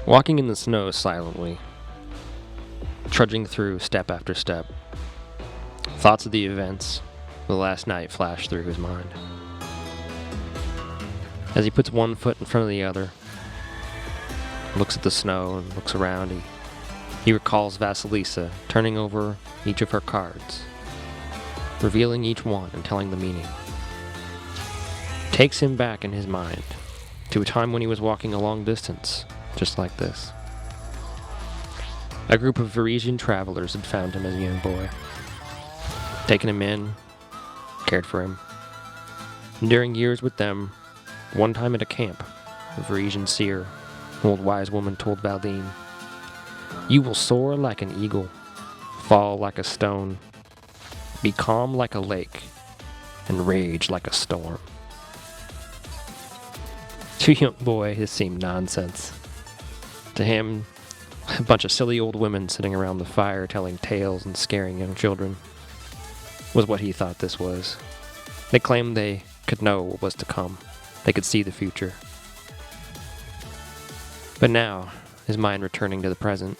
Walking in the snow silently, trudging through step after step, thoughts of the events of the last night flash through his mind. As he puts one foot in front of the other, looks at the snow and looks around, he recalls Vasilisa turning over each of her cards, revealing each one and telling the meaning. Takes him back in his mind to a time when he was walking a long distance, just like this. A group of Varisian travelers had found him as a young boy, taken him in, cared for him. Enduring years with them, one time at a camp, a Varisian seer, an old wise woman told Valdine, "You will soar like an eagle, fall like a stone, be calm like a lake, and rage like a storm." To a young boy, this seemed nonsense. To him, a bunch of silly old women sitting around the fire telling tales and scaring young children was what he thought this was. They claimed they could know what was to come. They could see the future. But now, his mind returning to the present,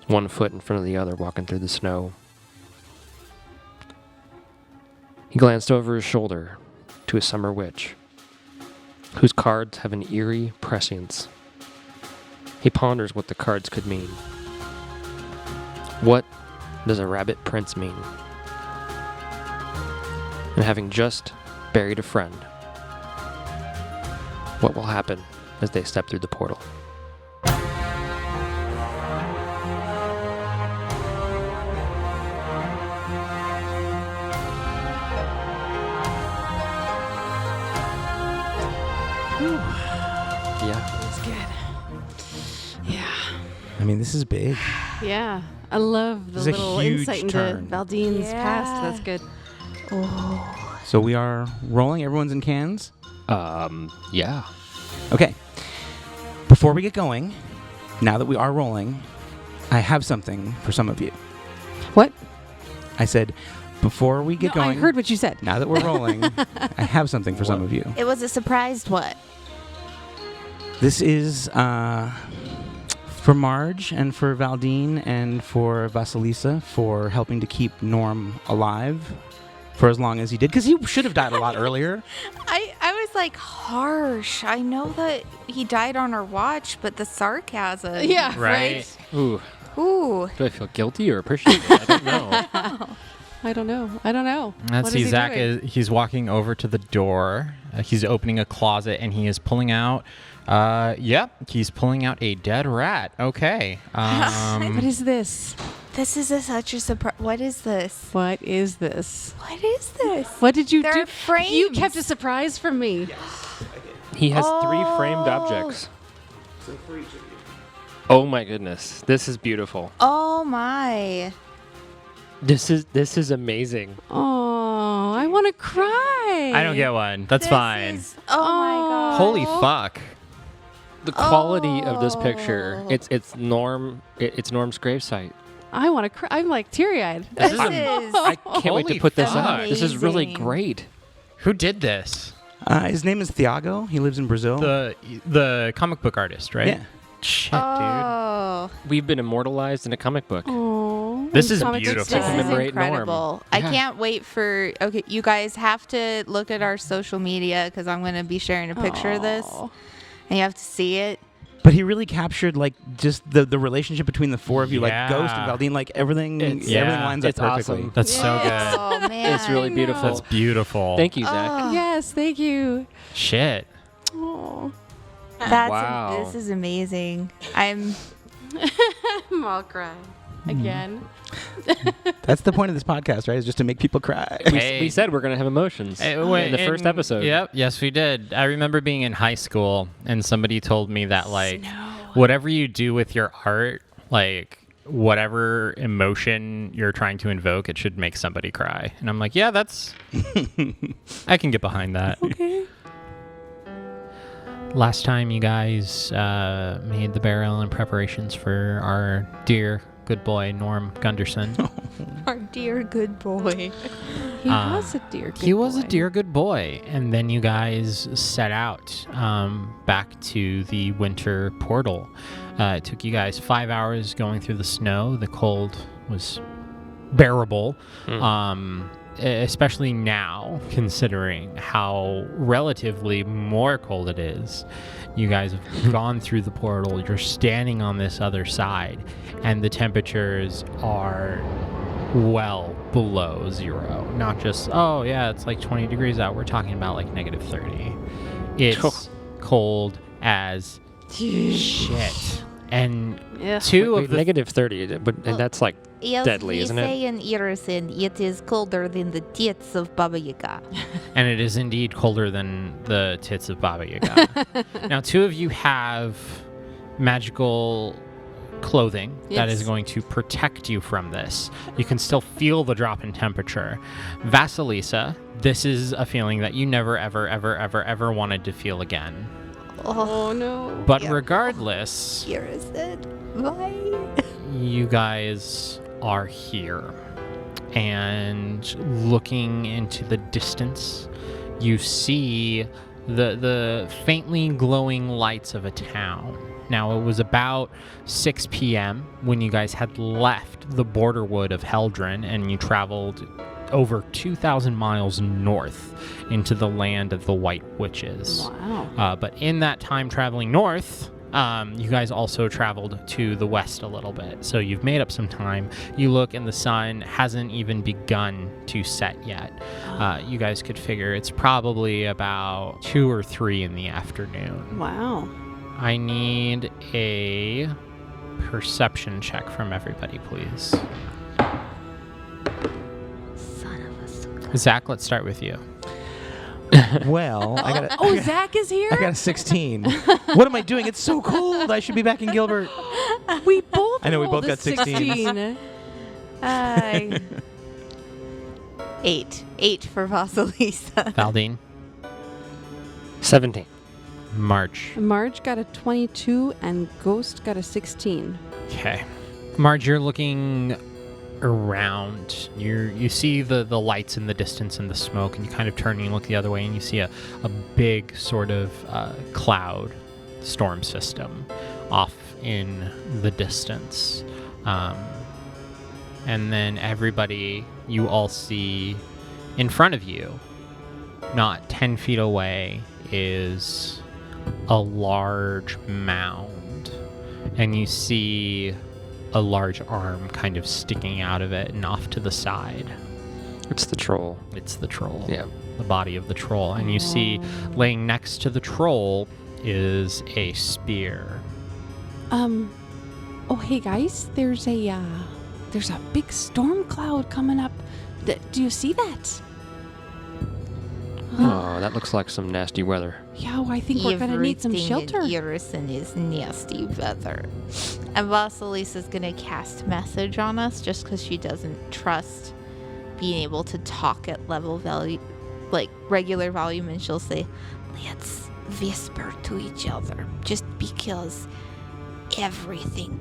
one foot in front of the other walking through the snow. He glanced over his shoulder to a summer witch, whose cards have an eerie prescience. He ponders what the cards could mean. What does a rabbit prince mean? And having just buried a friend, what will happen as they step through the portal? Yeah. That's good. Yeah. I mean, this is big. Yeah. I love the This is a little huge insight into turn. Valdine's past. That's good. So we are rolling. Everyone's in cans? Yeah. Okay. Before we get going, now that we are rolling, I have something for some of you. What? I said, before we get going, I heard what you said. now that we're rolling, I have something for some of you. It was a surprised what? This is for Marge and for Valdine and for Vasilisa for helping to keep Norm alive for as long as he did, because he should have died a lot earlier. I was like, harsh. I know that he died on our watch, but the sarcasm. Yeah. Right? Ooh. Ooh. Do I feel guilty or appreciated? I don't know. I don't know. Let's What see. is he Zach doing? he's walking over to the door. He's opening a closet and he is pulling out. He's pulling out a dead rat. Okay. What is this? This is such a surprise. What is this? What is this? What is this? What did you There do? are frames. You kept a surprise from me. He has 3 framed objects. Oh my goodness. This is beautiful. Oh my. This is amazing. Oh, I want to cry. I don't get one. That's This fine. oh my god. Holy fuck. The quality of this picture. It's Norm's gravesite. I want to cry. I'm like teary-eyed. This is is. I can't wait to Holy put this fuck. up. This is really Amazing. great. Who did this? His name is Thiago. He lives in Brazil. The comic book artist, right? Yeah. Shit, Oh. We've been immortalized in a comic book. Oh, This is comic book beautiful. This is style. Commemorate Norm. incredible. I Yeah. can't wait for. Okay, you guys have to look at our social media because I'm going to be sharing a picture of this, Aw. and you have to see it. But he really captured like just the relationship between the four of you, like Yeah. Ghost and Valdine, like everything everything lines up It's perfectly. awesome. That's so good. Oh man, It's really beautiful. That's beautiful. Thank you, Zach. Oh, Yes, thank you. Shit. Oh, Wow. This is amazing. I'm. I'll cry again. That's the point of this podcast, right? Is just to make people cry. We said we're going to have emotions in the first episode. Yep. Yes, we did. I remember being in high school and somebody told me that like whatever you do with your art, like whatever emotion you're trying to invoke, it should make somebody cry. And I'm like, yeah, that's I can get behind that. Okay. Last time you guys made the barrel in preparations for our dear good boy Norm Gunderson. Our dear good boy. He was a dear good He was a boy. dear good boy. And then you guys set out back to the winter portal. It took you guys 5 hours going through the snow. The cold was bearable, especially now, considering how relatively more cold it is. You guys have gone through the portal. You're standing on this other side, and the temperatures are well below zero. Not just, oh yeah, it's like 20 degrees out. We're talking about like negative 30. It's cold as shit. And Yeah. two of the negative 30, but and that's like Yes, deadly, isn't it? say in Irison, it is colder than the tits of Baba Yaga. And it is indeed colder than the tits of Baba Yaga. Now, two of you have magical clothing that is Yes. going to protect you from this. You can still feel the drop in temperature. Vasilisa, this is a feeling that you never, ever, ever, ever, ever wanted to feel again. Oh no. But Yeah. regardless, Irison, why? you guys are here. And looking into the distance, you see the faintly glowing lights of a town. Now, it was about 6 p.m. when you guys had left the border wood of Heldren, and you traveled over 2,000 miles north into the land of the White Witches. Wow. But in that time traveling north, you guys also traveled to the west a little bit. So you've made up some time. You look and the sun hasn't even begun to set yet. You guys could figure it's probably about 2 or 3 in the afternoon. Wow. I need a perception check from everybody, please. Son of a sucker. Zach, let's start with you. Well, Oh, Zach is here? I got a 16. What am I doing? It's so cold. I should be back in Gilbert. We both I know, we rolled both a got 16s. 16. 8 for Vasilisa. Valdine, 17. March. Marge got a 22 and Ghost got a 16. Okay. Marge, you're looking around. You see the lights in the distance and the smoke, and you kind of turn and you look the other way, and you see a big sort of cloud storm system off in the distance. And then everybody, you all see in front of you, not 10 feet away, is a large mound. And you see a large arm kind of sticking out of it and off to the side. It's the troll. It's the troll. Yeah. The body of the troll. And you see laying next to the troll is a spear. Oh, hey guys, there's a big storm cloud coming up. Do you see that? Oh, that looks like some nasty weather. Yeah, well, I think we're gonna need some shelter. Everything in Irison is nasty weather. And Vasilisa's gonna cast message on us just because she doesn't trust being able to talk at level value, like regular volume, and she'll say, "Let's whisper to each other, just because everything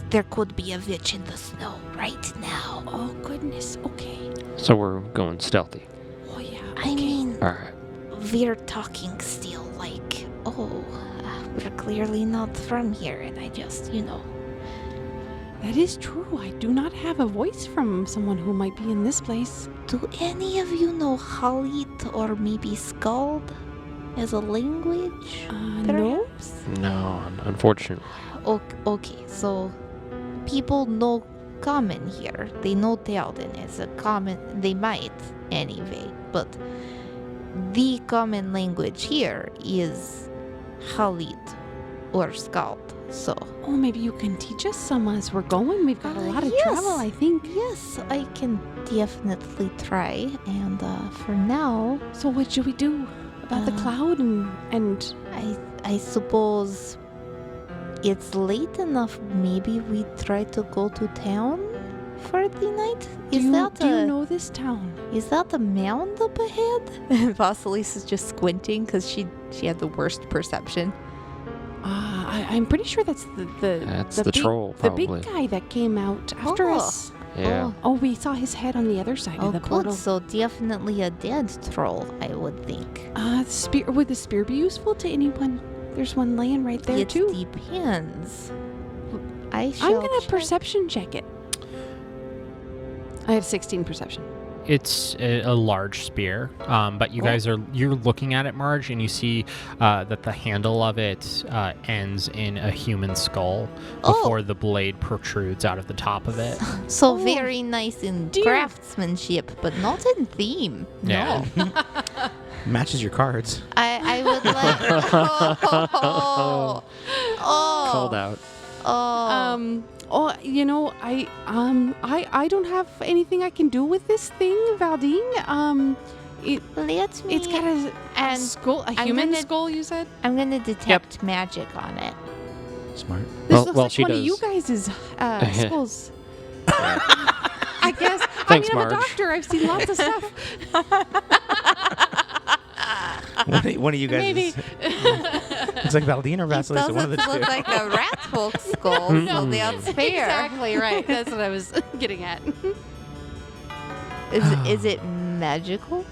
there could be a witch in the snow right now." Oh goodness. Okay. So we're going stealthy. Oh yeah. I mean, All right. we're talking still like, we're clearly not from here, and I just, That is true. I do not have a voice from someone who might be in this place. Do any of you know Halit or maybe Skald as a language? No. Perhaps? No, unfortunately. Okay, so people know common here. They know Theoden as a common. They might, anyway, but the common language here is Halit or Skald. So, Oh, maybe you can teach us some as we're going. We've got a lot of yes. travel, I think. yes, I can definitely try. And for now, So what should we do about the Uh, cloud and I suppose it's late enough. Maybe we try to go to town for the night. do you know this town? Is that a mound up ahead? Vasilisa's just squinting because she had the worst perception. I'm pretty sure that's the That's the big, troll, the probably. big guy that came out after Oh. us. Yeah. Oh, we saw his head on the other side Oh, of the good. portal. So definitely a dead troll, I would think. Would the spear be useful to anyone? There's one laying right there It too. depends. I'm I'm gonna perception check it. I had 16 perception. It's a large spear, but you guys you're looking at it, Marge, and you see that the handle of it ends in a human skull before the blade protrudes out of the top of it. So Oh, very nice in dear. craftsmanship, but not in theme. Yeah. No. Matches your cards. I would like. Oh. Called out. Oh. I don't have anything I can do with this thing, Valdine. Let me. It's got a and skull, a I'm human gonna- skull. You said I'm gonna detect magic on it. Smart. this Well- looks well, like she one of does. you guys' skulls. I guess. Thanks, I'm a Marge. doctor. I've seen lots of stuff. One of you guys. Maybe. It's like Valdine or It Vasilisa. One of the doesn't two. look like a rat folk skull, so that's fair. Exactly right. That's what I was getting at. Is it magical?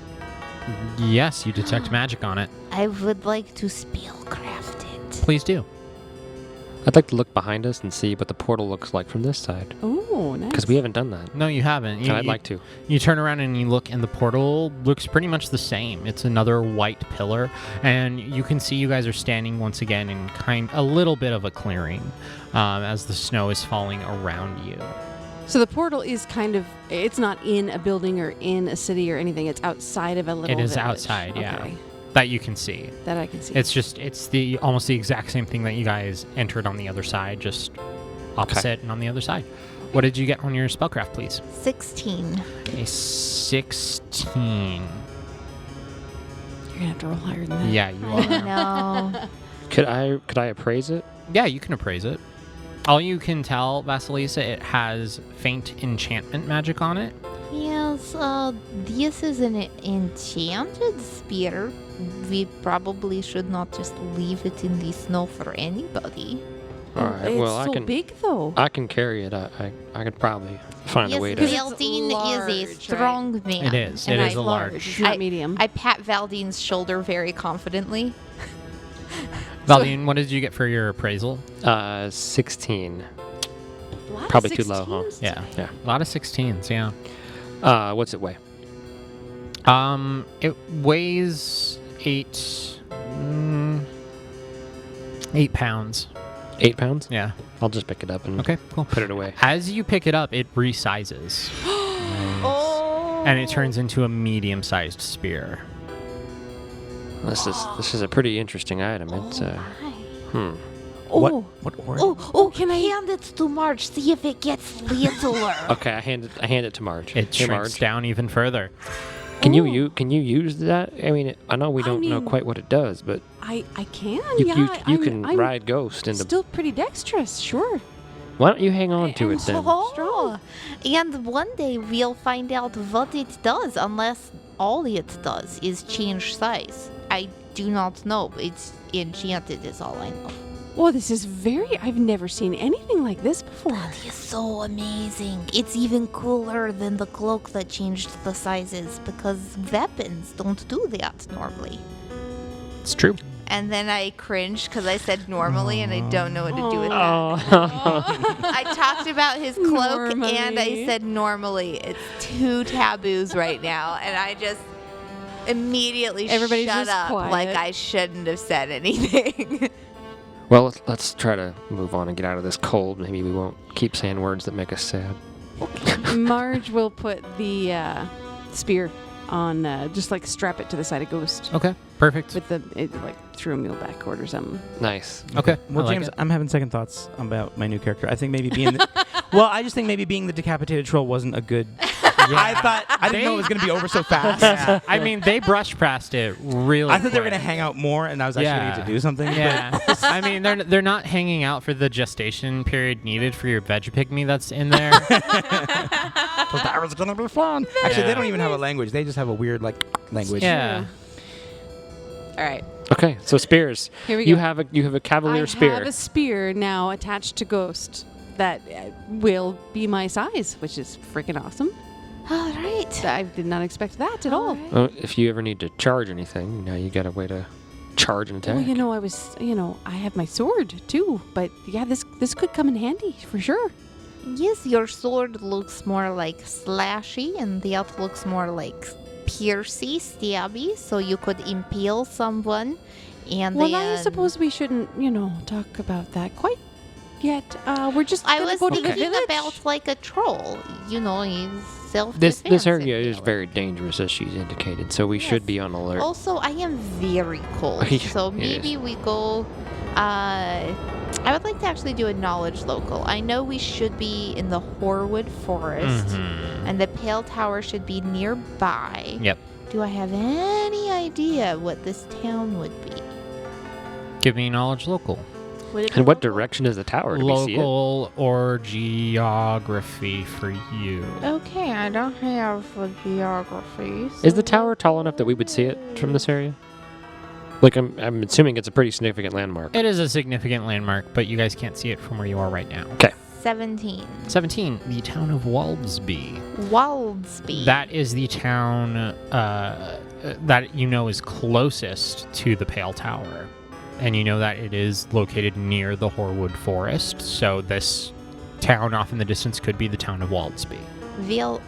Yes, you detect magic on it. I would like to spellcraft it. Please do. I'd like to look behind us and see what the portal looks like from this side. Oh, nice. Because we haven't done that. No, you haven't. And I'd like to. You turn around and you look, and the portal looks pretty much the same. It's another white pillar, and you can see you guys are standing once again in a little bit of a clearing, as the snow is falling around you. So the portal is it's not in a building or in a city or anything. It's outside of a little It is village. outside, yeah. Okay. That you can see. That I can see. It's the almost the exact same thing that you guys entered on the other side, just opposite and on the other side. What did you get on your spellcraft, please? 16. A 16. You're gonna have to roll higher than that. Yeah, you are. No. Could I appraise it? Yeah, you can appraise it. All you can tell, Vasilisa, it has faint enchantment magic on it. Yes, this is an enchanted spear. We probably should not just leave it in the snow for anybody. All right. It's Well, so I can. big though. I can carry it. I could probably find a way to. Yes, Valdine large, is a right? strong man. It is. And It I- is a large. It's not medium. I pat Valdine's shoulder very confidently. Valdine, what did you get for your appraisal? 16. A lot of Probably too low, huh? 16s. Yeah. Yeah. A lot of 16s, yeah. What's it weigh? It weighs 8 pounds. 8 pounds? Yeah. I'll just pick it up and Okay, cool. put it away. As you pick it up, it resizes. Oh. And it turns into a medium-sized spear. This is a pretty interesting item. It's My. Oh, What order? can I? Hand it to Marge, see if it gets littler. Okay, I hand it to Marge. It Hey, shrinks Marge, down even further. can Oh. you use that? I mean, I know we I don't know mean- quite what it does, but I can. you yeah, you can I'm ride Ghost into. Still pretty dexterous. Sure. Why don't you hang on to I'm it then? Oh, and one day we'll find out what it does, unless all it does is change size. I do not know. It's enchanted is all I know. Well, this is I've never seen anything like this before. That is so amazing. It's even cooler than the cloak that changed the sizes, because weapons don't do that normally. It's true. And then I cringed because I said normally, and I don't know what to do with that. Oh. I talked about his cloak and I Normally. said normally. It's two taboos right now, and I just immediately Everybody's shut just up quiet. like I shouldn't have said anything. Well, let's try to move on and get out of this cold. Maybe we won't keep saying words that make us sad. Marge will put the spear on, just like strap it to the side of Ghost Okay, perfect. with through a mule backcord or something. Nice. Okay, Well, I like James, it. I'm having second thoughts about my new character. I think maybe being I just think maybe being the decapitated troll wasn't a good. I didn't know it was going to be over so fast. Yeah, I mean, they brushed past it really I thought they were quick. going to hang out more, and I was actually going to get to do something. Yeah, I mean, they're not hanging out for the gestation period needed for your veg pygmy that's in there. But that was going to be fun. Actually, Yeah. they don't even have a language. They just have a weird language. Yeah. All right. Okay, so spears. Here we You go. have a cavalier I spear. have a spear now attached to Ghost. that will be my size, which is freaking awesome. All right. I did not expect that at all. right. Well, if you ever need to charge anything, now you got a way to charge and attack. Well, I have my sword too, but yeah, this could come in handy for sure. Yes, your sword looks more like slashy, and the other looks more like piercy, stabby, so you could impale someone. And Well, then... I suppose we shouldn't, talk about that quite yet. We're just I gonna was go to the thinking village. about like a troll. He's self-defense. This area if you is will. very dangerous, as she's indicated, so we should Yes. be on alert. Also, I am very cold, Yeah, so it maybe is. we go. I would like to actually do a knowledge local. I know we should be in the Horwood Forest, Mhm. and the Pale Tower should be nearby. Yep. Do I have any idea what this town would be? Give me knowledge local. Would it be And what local? direction is the tower? Do we see it? Local or geography for you. Okay, I don't have a geography. Is so the tower tall enough that we would see it from this area? Like, I'm assuming it's a pretty significant landmark. It is a significant landmark, but you guys can't see it from where you are right now. 17. 17, the town of Waldsby. Waldsby. That is the town that you know is closest to the Pale Tower. And you know that it is located near the Horwood Forest, so this town off in the distance could be the town of Waldsby. Well,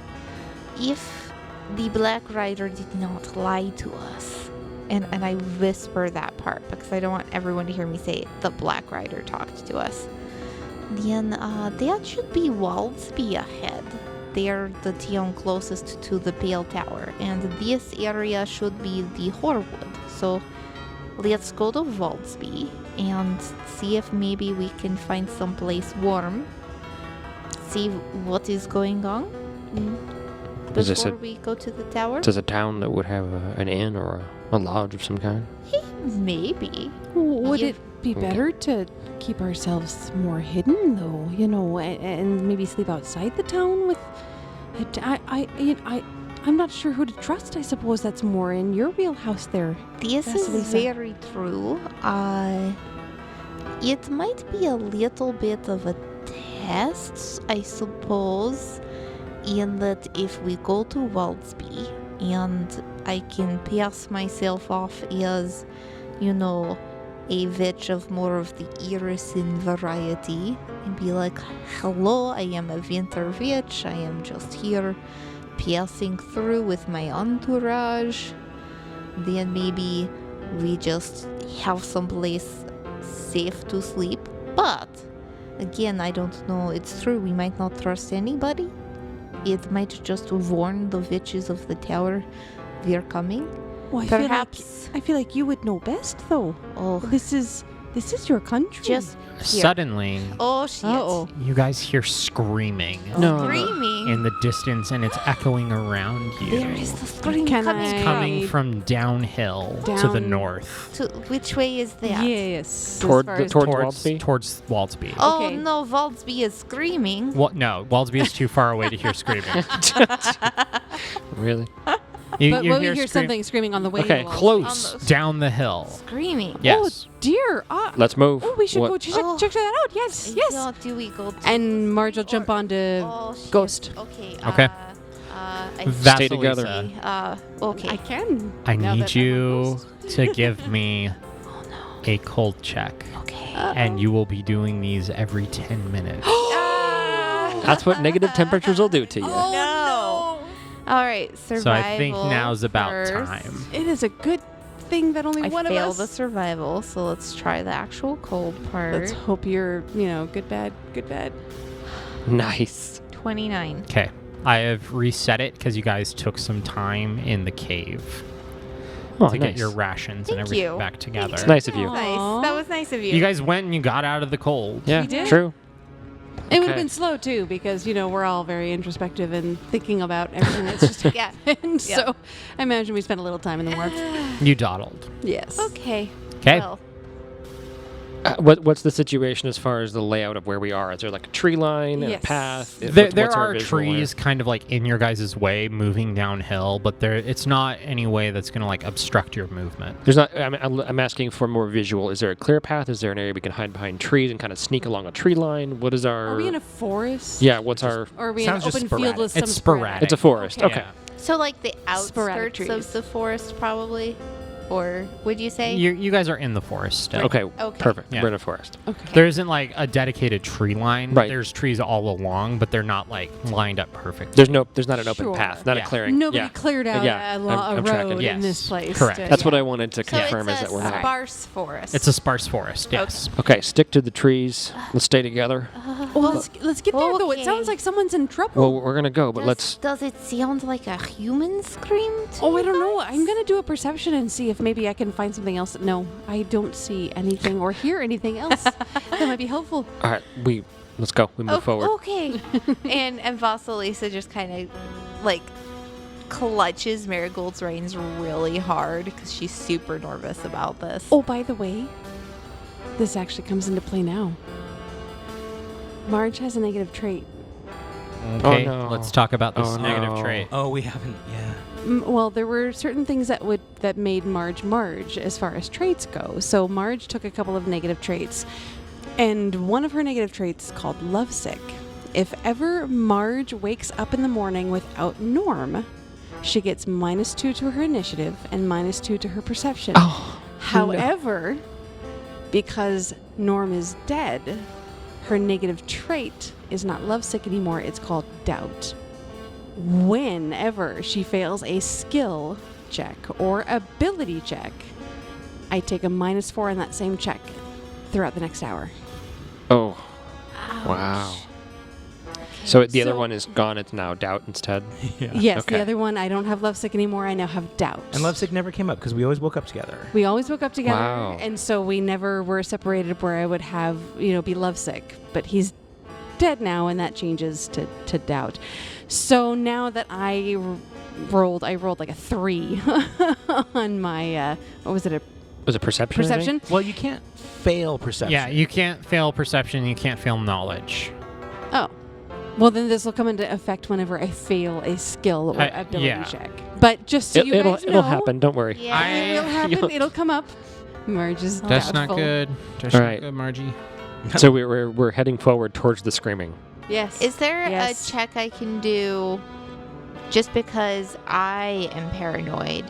if the Black Rider did not lie to us, and I whisper that part because I don't want everyone to hear me say the Black Rider talked to us, then that should be Waldsby ahead. They're the town closest to the Pale Tower, and this area should be the Horwood. So let's go to Waldsby and see if maybe we can find someplace warm. See what is going on Is this before a- we go to the tower. Does a town that would have an inn or a lodge of some kind? Maybe. Would You- it be Okay. better to keep ourselves more hidden, though? And maybe sleep outside the town with. I'm not sure who to trust. I suppose that's more in your wheelhouse there. This Yes, is Lisa. very true. It might be a little bit of a test, I suppose, in that if we go to Waldsby and I can pass myself off as, a witch of more of the Irison variety and be like, hello, I am a winter witch. I am just here passing through with my entourage. Then maybe we just have someplace safe to sleep. But again, I don't know. It's true, we might not trust anybody. It might just warn the witches of the tower we're coming. Well, Perhaps. I feel like you would know best, though. Oh, This is your country. just here. Suddenly, Oh shit! Uh-oh. you guys hear screaming No. Screaming. in the distance, and it's echoing around you. There is the scream Can coming. I- Coming from downhill to the Down- north. To which way is that? Yes. Toward as far the- as- toward- Towards Waldsby? Towards Waldsby. Oh Okay. no, Waldsby is screaming. No, Waldsby is too far away to hear screaming. Really? You, But you will we hear hear scream- something screaming on the way? Okay, to Waldsby? close On the- down the hill. Screaming. Yes. Oh dear. Let's move. Oh, we should What- go check, Oh. check that out. Yes, yes. Yeah, do we go? To And Marge will jump onto Oh, shit. Ghost. Okay. Okay. Stay together. Okay. I can. I now need that I'm a you ghost. to give me Oh no. a cold check. Okay. And you will be doing these every 10 minutes. That's what negative temperatures will do to you. Oh no. All right. Survival. So I think now's about first. time. It is a good thing that only I one of failed us. the survival, so let's try the actual cold part. Let's hope you're, good, bad, good, bad. Nice. 29. Okay. I have reset it because you guys took some time in the cave Oh, to nice. get your rations and Thank everything you. back together. It's nice of you. Aw. Nice. That was nice of you. You guys went and you got out of the cold. Yeah, We did. true. It would have Okay. been slow too because we're all very introspective and thinking about everything that's just Yeah. happened. So I imagine we spent a little time in the warmth. You dawdled. Yes. Okay. Okay. Well, What's the situation as far as the layout of where we are? Is there like a tree line and Yes. a path? There What's our are visual here? trees kind of like in your guys' way moving downhill, but it's not any way that's going to like obstruct your movement. There's not. I'm asking for more visual. Is there a clear path? Is there an area we can hide behind trees and kind of sneak along a tree line? What is our? Are we in a forest? Yeah. What's our? Or are we in an Sounds just open field sporadic. with some It's sporadic. It's a forest. Okay. Yeah. So like the Sporadic outskirts trees. of the forest, probably, or would you say? You guys are in the forest still. Okay. Okay. Perfect. Yeah. We're in a forest. Okay. There isn't like a dedicated tree line. Right. There's trees all along, but they're not like lined up perfect. There's not an open Sure. path, not Yeah. a clearing. Nobody Yeah. cleared out Yeah, a I'm tracking. road Yes. in this place. Correct. That's what yeah. I wanted to So confirm it's is a that we're not. sparse forest. It's a sparse forest. Yes. Okay. Stick to the trees. Let's stay together. Well, let's get there though. It Okay. sounds like someone's in trouble. Well, we're gonna go, but Does it sound like a human scream? To Oh, I you don't know. guys? I'm gonna do a perception and see if maybe I can find something else. No, I don't see anything or hear anything else that might be helpful. all right. Let's go. We move forward. Okay. and Vasilisa just kind of like clutches Marigold's reins really hard because she's super nervous about this. Oh, by the way, this actually comes into play now. Marge has a negative trait. Okay. no. Let's talk about this Oh, negative no. trait. Oh, we haven't. Yeah. Well, there were certain things that made Marge as far as traits go. So Marge took a couple of negative traits, and one of her negative traits is called lovesick. If ever Marge wakes up in the morning without Norm, she gets -2 to her initiative and -2 to her perception. Oh, However, because Norm is dead, her negative trait is not lovesick anymore. It's called doubt. Whenever she fails a skill check or ability check, I take a -4 on that same check throughout the next hour. Oh. Wow. So the other So- one is gone. It's now doubt instead. Yeah. Yes, Okay. the other one, I don't have lovesick anymore. I now have doubt. And lovesick never came up because we always woke up together. We always woke up together, Wow. and so we never were separated where I would have, be lovesick. But he's dead now, and that changes to doubt. So now that I rolled like a 3 on my, what was it, a Was it perception? I think? perception? Well, you can't fail perception. Yeah, you can't fail perception. You can't fail knowledge. Oh. Well, then this will come into effect whenever I fail a skill or ability yeah. check. But just so you It'll guys know, it'll happen. Don't worry. Yeah. it will happen. It'll come up. Marge is That's doubtful. not good. That's All not right. good, Margie. So we're heading forward towards the screaming. Yes. Is there Yes. a check I can do just because I am paranoid?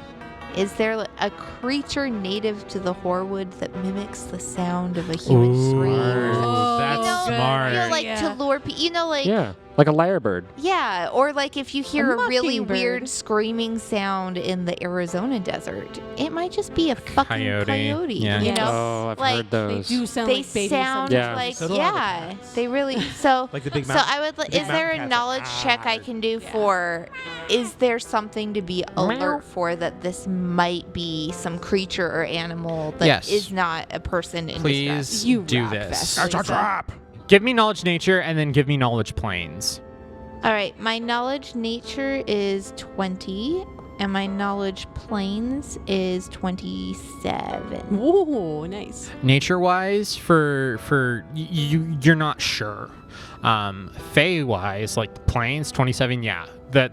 Is there a creature native to the Horwood that mimics the sound of a human scream? Oh, that's You know, smart. You know, like Yeah. to lure people. Like Yeah, like a lyrebird. yeah, or like if you hear a really mockingbird. weird screaming sound in the Arizona desert, it might just be a fucking coyote. Yeah. You Yes. know, Oh, I've like heard They those. do sound they like babies. sound Yeah. like So do all the yeah, cats. they really so. Like the big So mountain. I would. big Is there a mountain cats, knowledge like, check I can do Yeah. for? Is there something to be alert for that this might be some creature or animal that is Yes. not a person in Please distress? You do rock, this. Vasilisa. Give me knowledge nature and then give me knowledge planes. All right, my knowledge nature is 20, and my knowledge planes is 27. Whoa, nice. Nature wise, for you're not sure. Fey wise, like planes 27. Yeah, that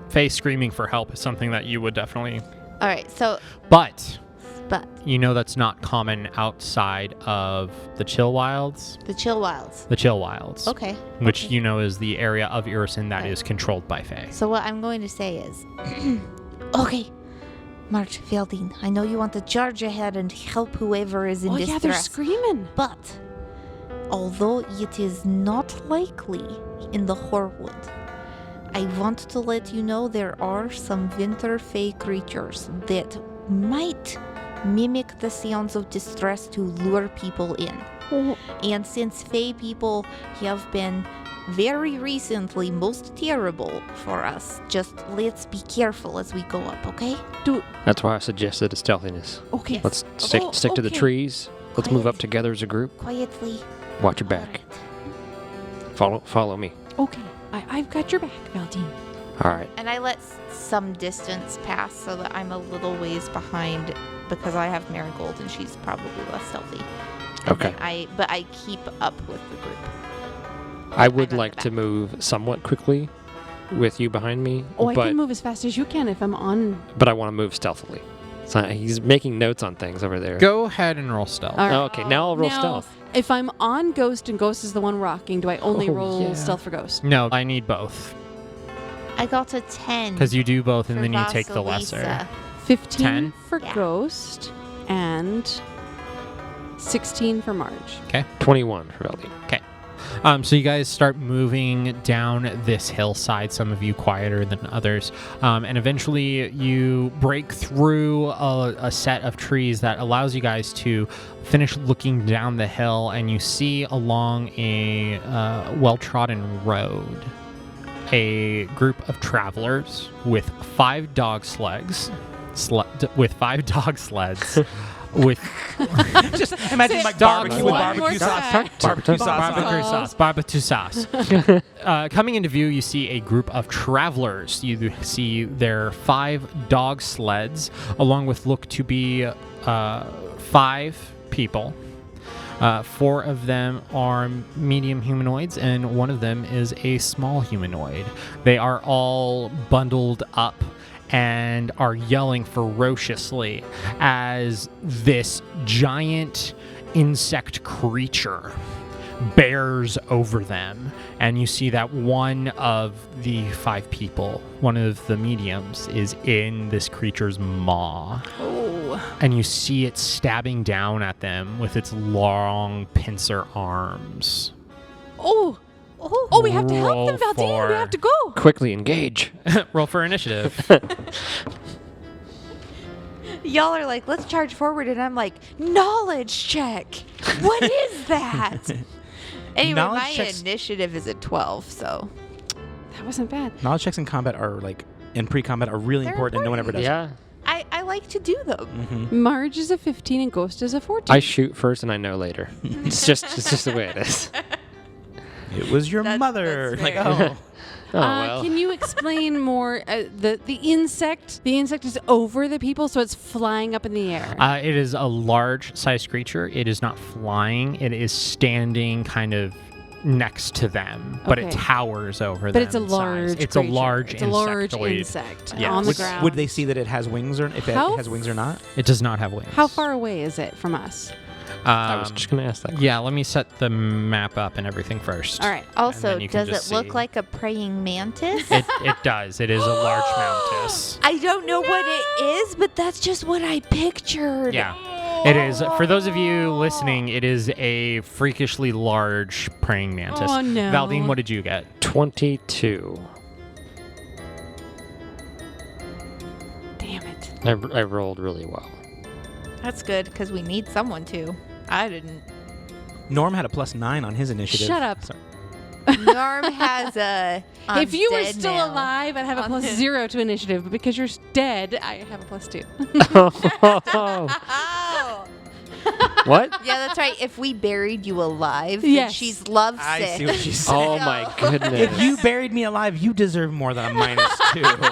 Fey screaming for help is something that you would definitely. All right, so But but you know that's not common outside of the Chill Wilds. the Chill Wilds. The Chill Wilds. Okay. Which okay. you know is the area of Irison that Right. is controlled by Fey. So what I'm going to say is, okay, March Veldine, I know you want to charge ahead and help whoever is in Oh, yeah, they're distress. screaming. But although it is not likely in the Horwood, I want to let you know there are some winter fey creatures that might mimic the sounds of distress to lure people in. Oh, And since fey people have been very recently most terrible for us, just let's be careful as we go up, okay? That's why I suggested a stealthiness. okay. Let's stick Oh, to the okay. trees. Let's move up Quiet. together as a group. Quietly. Watch your back. Follow me. Okay. I've got your back, Valdine. All right. And I let some distance pass so that I'm a little ways behind because I have Marigold and she's probably less stealthy. And Okay. then but I keep up with the group. I would I'm at like the to back. move somewhat quickly with you behind me, Oh, I but can move as fast as you can if I'm on. I want to move stealthily. So he's making notes on things over there. Go ahead and roll stealth. All right. Oh, okay, now I'll roll Now, stealth. If I'm on Ghost and Ghost is the one rocking, do I only Oh, roll yeah. stealth for Ghost? No, I need both. I got a 10. Because you do both and for then you take the Vasilisa. lesser. 15 10? for Yeah. Ghost and 16 for Marge. 21 for Valdine. So you guys start moving down this hillside, some of you quieter than others, and eventually you break through a set of trees that allows you guys to finish looking down the hill, and you see along a well-trodden road a group of travelers with 5 dog sleds, with Just imagine like Dog barbecue with one barbecue more sauce. time. Barbecue sauce. barbecue sauce. Coming into view, you see a group of travelers. You see their 5 dog sleds, along with look to be 5 people. 4 of them are medium humanoids, and 1 of them is a small humanoid. They are all bundled up and are yelling ferociously as this giant insect creature bears over them. And you see that one of the 5 people, one of the mediums, is in this creature's maw. Oh. And you see it stabbing down at them with its long pincer arms. Oh. Oh, we have to help Roll them, Valdine. for- We have to go. Quickly engage. Roll for initiative. Y'all are like, let's charge forward, and I'm like, knowledge check. What is that? Anyway, Knowledge my checks- initiative is at 12, so That wasn't bad. Knowledge checks in combat are like in pre-combat are really They're important, and no one ever does. Yeah. I like to do them. Mm-hmm. Marge is a 15 and Ghost is a 14. I shoot first and I know later. It's just the way it is. It was your That's mother. Like, fair. oh, Oh, well. Can you explain more? The insect. The insect is over the people, so it's flying up in the air. It is a large-sized creature. It is not flying. It is standing kind of next to them, but it Okay. towers over them. but it's a in size. large. It's a creature. large It's a large insectoid. insect Yes. on the Would- ground. would they see that it has wings or if it How has wings or not? It does not have wings. How far away is it from us? I was just going to ask that. Yeah, let me set the map up and everything first. All right. Also, then you can does it just look see. like a praying mantis? It does. It is a large mantis. I don't know what it is, but that's just what I pictured. Yeah. It is. For those of you listening, it is a freakishly large praying mantis. Oh, no. Valdine, what did you get? 22. Damn it. I rolled really well. That's good because we need someone to. I didn't. Norm had a +9 on his initiative. Shut up. Sorry. Norm has a. I'm If you were dead still now. alive, I'd have a On plus his- 0 to initiative, but because you're dead, I have a plus 2. Oh. What? Yeah, that's right. If we buried you alive, then Yes. she's lovesick. I see what she's saying. Oh my goodness. If you buried me alive, you deserve more than a -2.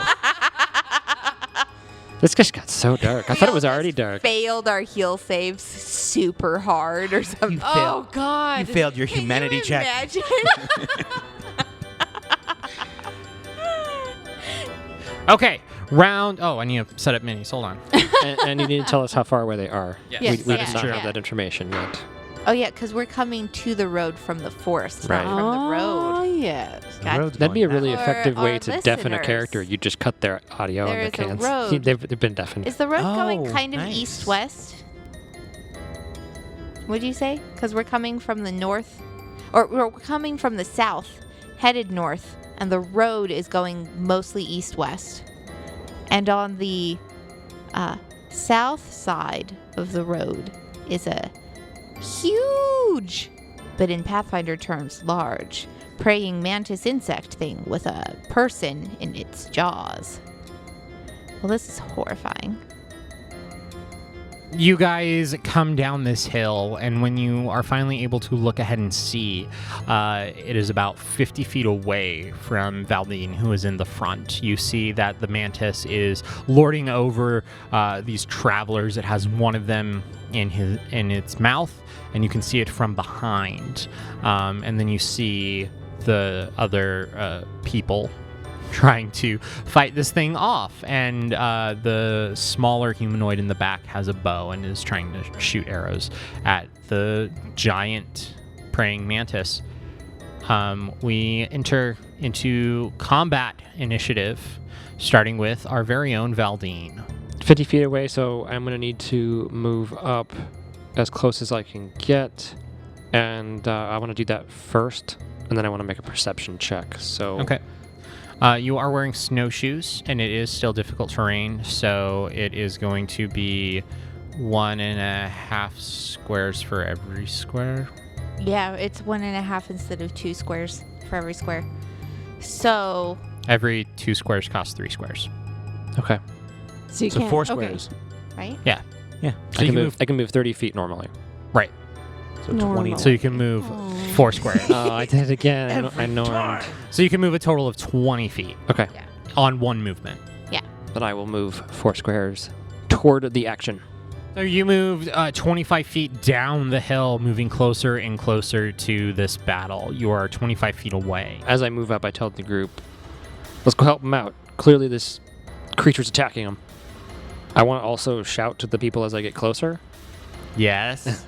This just got so dark. I thought it was We already almost dark. Failed our heal saves super hard or something. You Oh, failed. God. You failed your Can humanity you check. imagine? Okay. Round. Oh, I need to set up minis. Hold on. and you need to tell us how far away they are. Yes. We Yes, do that's not true. have that information yet. Oh yeah, because we're coming to the road from the forest, Right. not from the road. Oh, yes. The God. road's That'd be a going really that For effective way our to deafen a listeners, character. You just cut their audio there on the is a cans. road. They've been deafened. Is the road going Oh, kind of nice. east-west? Would you say? Because we're coming from the north, or we're coming from the south, headed north, and the road is going mostly east-west. And on the south side of the road is a huge, but in Pathfinder terms, large, praying mantis insect thing with a person in its jaws. Well, this is horrifying. You guys come down this hill, and when you are finally able to look ahead and see, it is about 50 feet away from Valdine, who is in the front. You see that the mantis is lording over these travelers. It has one of them in its mouth, and you can see it from behind. And then you see the other people trying to fight this thing off, and the smaller humanoid in the back has a bow and is trying to shoot arrows at the giant praying mantis. We enter into combat initiative, starting with our very own Valdine. 50 feet away, so I'm going to need to move up as close as I can get. And I want to do that first, and then I want to make a perception check. So Okay. You are wearing snowshoes, and it is still difficult terrain, so it is going to be 1.5 squares for every square. Yeah, it's 1.5 instead of 2 squares for every square. So Every 2 squares costs 3 squares. Okay. So you So can't. 4 okay. squares. right? Yeah. So I you can can move. I can move 30 feet normally. Right. So Normal. 20. So you can move 4 squares. Oh, I did it again. I normed. So you can move a total of 20 feet Okay. Yeah. on one movement. But I will move 4 squares toward the action. So you moved 25 feet down the hill, moving closer and closer to this battle. You are 25 feet away. As I move up, I tell the group, let's go help him out. Clearly this creature's attacking him. I want to also shout to the people as I get closer. Yes.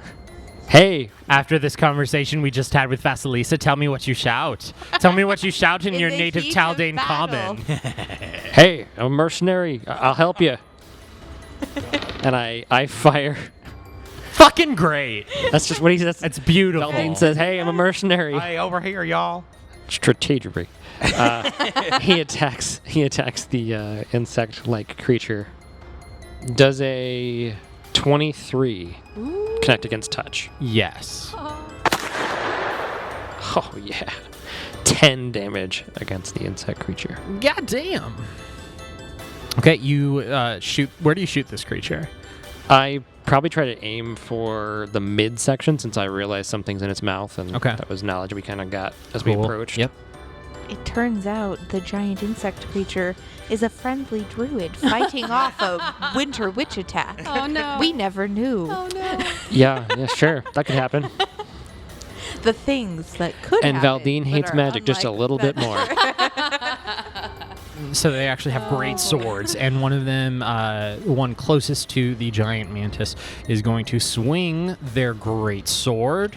Hey, After this conversation we just had with Vasilisa, tell me what you shout. Tell me what you shout in In your the native heat of Taldane battle. common. hey, I'm a mercenary. I'll help you. And I fire. Fucking great. That's just what he says. That's beautiful. Valdine says, hey, I'm a mercenary. Hey, over here, y'all. Strategery. He attacks the insect-like creature. Does a 23 connect against touch? Yes. Oh, yeah. 10 damage against the insect creature. God damn. Okay, you shoot. Where do you shoot this creature? I probably try to aim for the midsection since I realized something's in its mouth, and Okay. that was knowledge we kind of got as we Cool. approached. Yep. It turns out the giant insect creature is a friendly druid fighting off a winter witch attack. Oh no. We never knew Oh no. Yeah, sure. That could happen. the things that could And happen, Valdine but hates are magic just a unlike little bit that. more. So they actually have great swords, and one of them, one closest to the giant mantis, is going to swing their great sword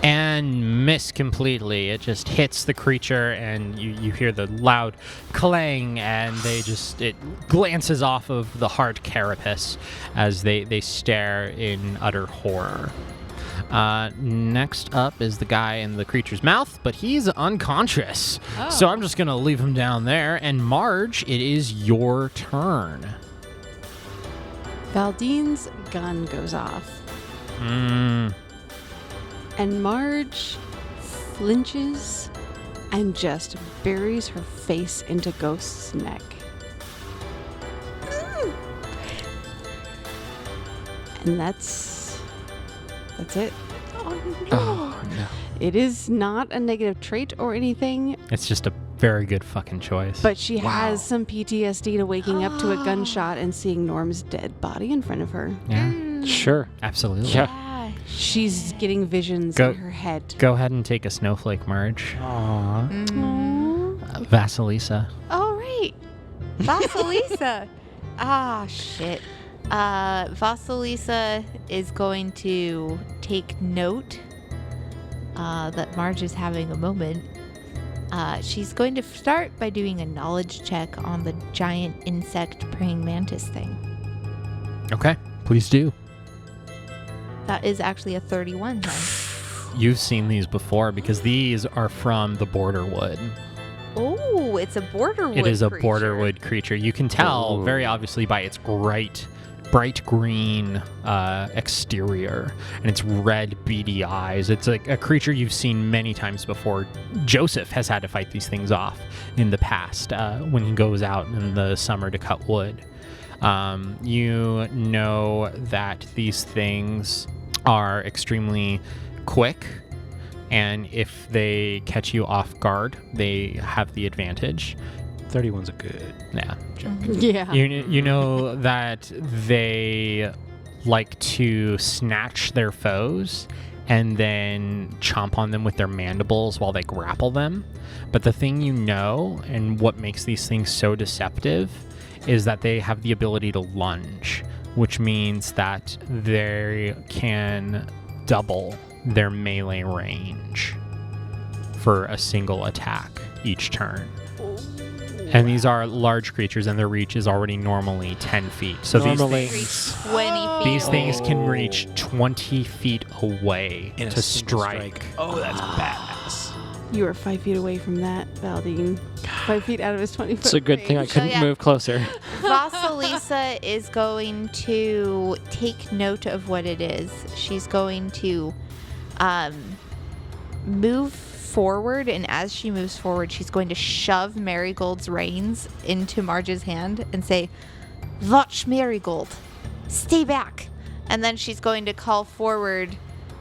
and miss completely. It just hits the creature, and you hear the loud clang, and it glances off of the hard carapace as they stare in utter horror. Next up is the guy in the creature's mouth, but he's unconscious. So I'm just going to leave him down there. And Marge, it is your turn. Valdine's gun goes off, Mm. and Marge flinches and just buries her face into Ghost's neck. And that's it. Oh, no. It is not a negative trait or anything, It's just a very good fucking choice. but she has some PTSD to waking up to a gunshot and seeing Norm's dead body in front of her. yeah, Sure. absolutely. Yeah. Yeah. She's getting visions Go- in her head. Go ahead and take a snowflake, Marge. Aww. Vasilisa. All right. Vasilisa. Ah, shit. Vasilisa is going to take note that Marge is having a moment. She's going to start by doing a knowledge check on the giant insect praying mantis thing. Okay, please do. That is actually a 31 then. You've seen these before because these are from the Borderwood. Oh, it's a borderwood It is a creature. Borderwood creature. You can tell very obviously by its bright green exterior and its red beady eyes. It's like a creature you've seen many times before. Joseph has had to fight these things off in the past when he goes out in the summer to cut wood. You know that these things are extremely quick, and if they catch you off guard, they have the advantage. 31's a good. Yeah. Yeah. You know that they like to snatch their foes and then chomp on them with their mandibles while they grapple them. But the thing you know, and what makes these things so deceptive, is that they have the ability to lunge, which means that they can double their melee range for a single attack each turn. And these are large creatures, and their reach is already normally 10 feet. So Normally. these 20 feet. these things can reach 20 feet away In a to single strike. Oh, that's badass. You are 5 feet away from that, Valdine. 5 feet out of his 20-foot It's a good thing I range. couldn't yeah. move closer. Vasilisa is going to take note of what it is. She's going to move forward, and as she moves forward, she's going to shove Marigold's reins into Marge's hand and say, "Watch Marigold. Stay back." And then she's going to call forward,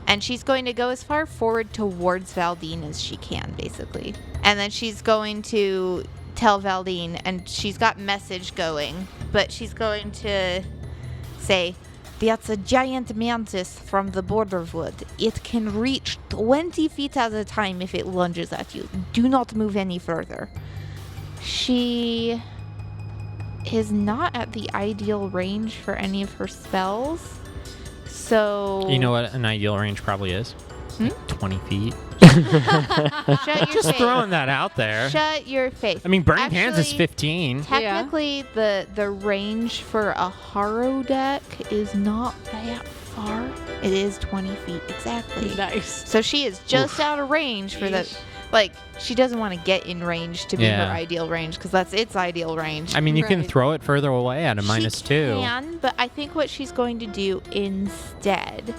and she's going to go as far forward towards Valdine as she can, basically. And then she's going to tell Valdine, and she's got message going, but she's going to say, "That's a giant mantis from the borderwood. It can reach 20 feet at a time if it lunges at you. Do not move any further." She is not at the ideal range for any of her spells. So You know what an ideal range probably is? 20 feet. shut your Just face. throwing that out there. Shut your face. I mean, Burning Hands is Actually, 15. Technically, the range for a Harrow deck is not that far. It is 20 feet exactly. Nice. So she is just out of range for the. Like, she doesn't want to get in range to be Yeah. her ideal range because that's its ideal range. I mean, you can Right. throw it further away at a She -2. can, but I think what she's going to do instead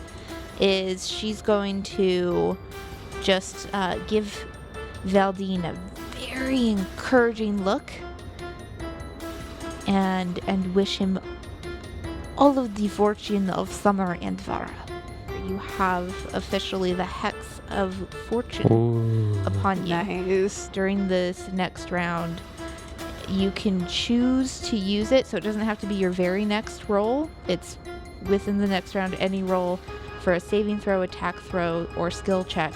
is she's going to just give Valdine a very encouraging look and wish him all of the fortune of Summer and Vara. You have officially the hex of fortune Ooh. upon you. Nice. During this next round, you can choose to use it, so it doesn't have to be your very next roll. It's within the next round, any roll for a saving throw, attack throw, or skill check.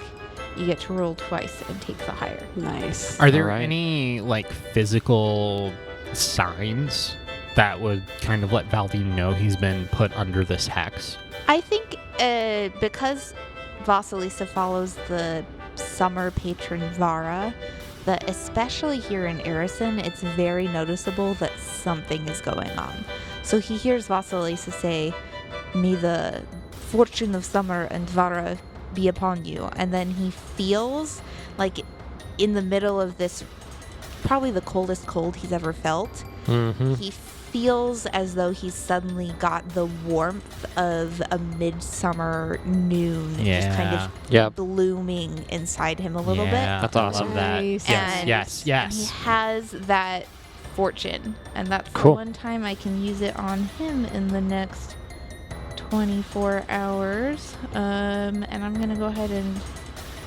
You get to roll twice and take the higher. Nice. Are there Alright. any, like, physical signs that would kind of let Valdine know he's been put under this hex? I think because Vasilisa follows the summer patron Vara, that especially here in Arison, it's very noticeable that something is going on. So he hears Vasilisa say, "May the fortune of Summer and Vara be upon you." And then he feels like in the middle of this, probably the coldest cold he's ever felt, Mm-hmm. he feels as though he's suddenly got the warmth of a midsummer noon just kind of Yep. blooming inside him a little bit. That's I awesome. love that. Nice. Yes, And- yes, And yes. he has that fortune. And that's Cool. the one time I can use it on him in the next 24 hours. And I'm going to go ahead and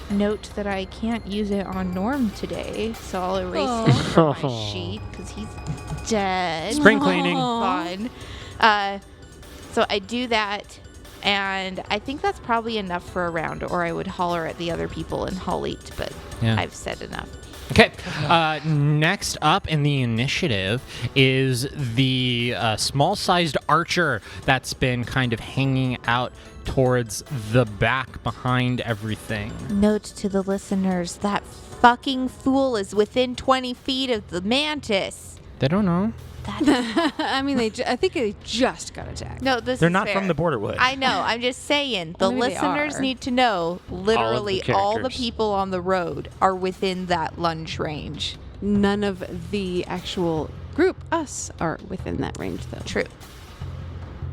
note that I can't use it on Norm today. So I'll erase him from my sheet because he's dead. Spring cleaning. Fun. So I do that. And I think that's probably enough for a round, or I would holler at the other people and haul eat, but Yeah. I've said enough. Okay. Next up in the initiative is the small-sized archer that's been kind of hanging out towards the back behind everything. Note to the listeners, that fucking fool is within 20 feet of the mantis. They don't know. I mean, I think they just got attacked. No, this They're is not fair. from the Borderwood. I know. I'm just saying. The Well, maybe they listeners are. need to know literally all the characters. people on the road are within that lunge range. None of the actual group, us, are within that range, though. True.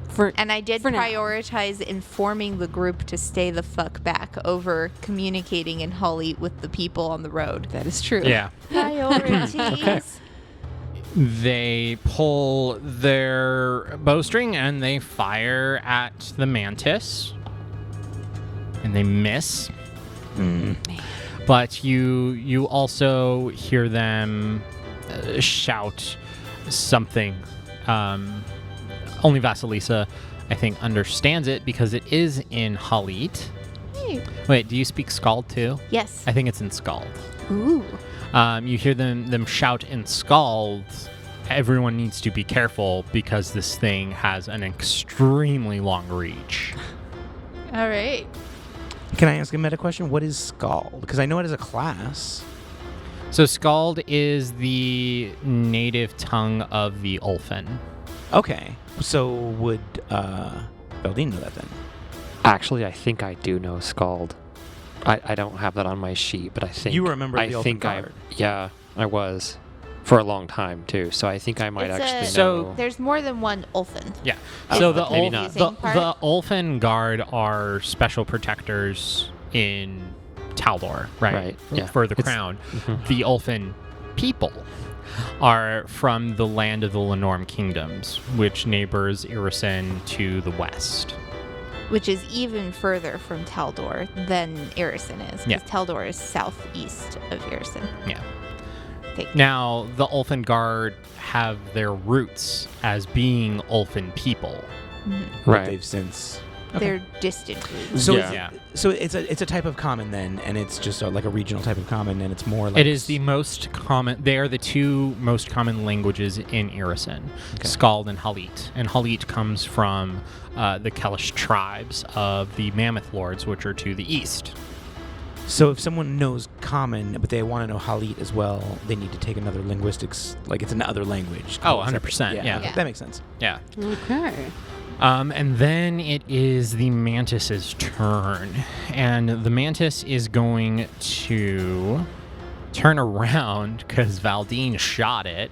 For And I did For now. prioritize informing the group to stay the fuck back over communicating and haul eat with the people on the road. that is true. Yeah. Priorities. They pull their bowstring and they fire at the mantis. And they miss. But you also hear them shout something. Only Vasilisa, I think, understands it because it is in Halit. Hey. Wait, do you speak Scald too? Yes. I think it's in Scald. Ooh. You hear them shout in Scald. Everyone needs to be careful because this thing has an extremely long reach. All right. Can I ask a meta question? What is Scald? Because I know it as a class. So Scald is the native tongue of the Ulfin. Okay. So would Valdine know that then? Actually, I think I do know Scald. I don't have that on my sheet, but I think You were a member of the I Elfin think Guard. Yeah, I was for a long time too. So I think I might It's actually So- know. There's more than one Ulfin. Yeah. Oh, So the maybe Ulf- not. the, Part? the Ulfin Guard are special protectors in Taldor, right? Right, yeah. For the It's- crown. Mhm. The Ulfin people are from the land of the Lenorm kingdoms, which neighbors Irisen to the west. Which is even further from Taldor than Irisen is. Yeah. Because Taldor is southeast of Irisen. Yeah. Okay. Now, the Ulfin Guard have their roots as being Ulfin people. But Right. they've since. They're distant roots. So Yeah. so it's a type of common then, and it's just like a regional type of common, and it's more like It is the most common. They are the two most common languages in Irisen, Okay. Skald and Halit. And Halit comes from the Kelish tribes of the Mammoth Lords, which are to the east. So if someone knows common, but they want to know Halit as well, they need to take another linguistics, like it's another language. Oh, concept. 100%, yeah. okay, Yeah. that makes sense. Yeah. Okay. And then it is the Mantis's turn. And the Mantis is going to turn around because Valdine shot it.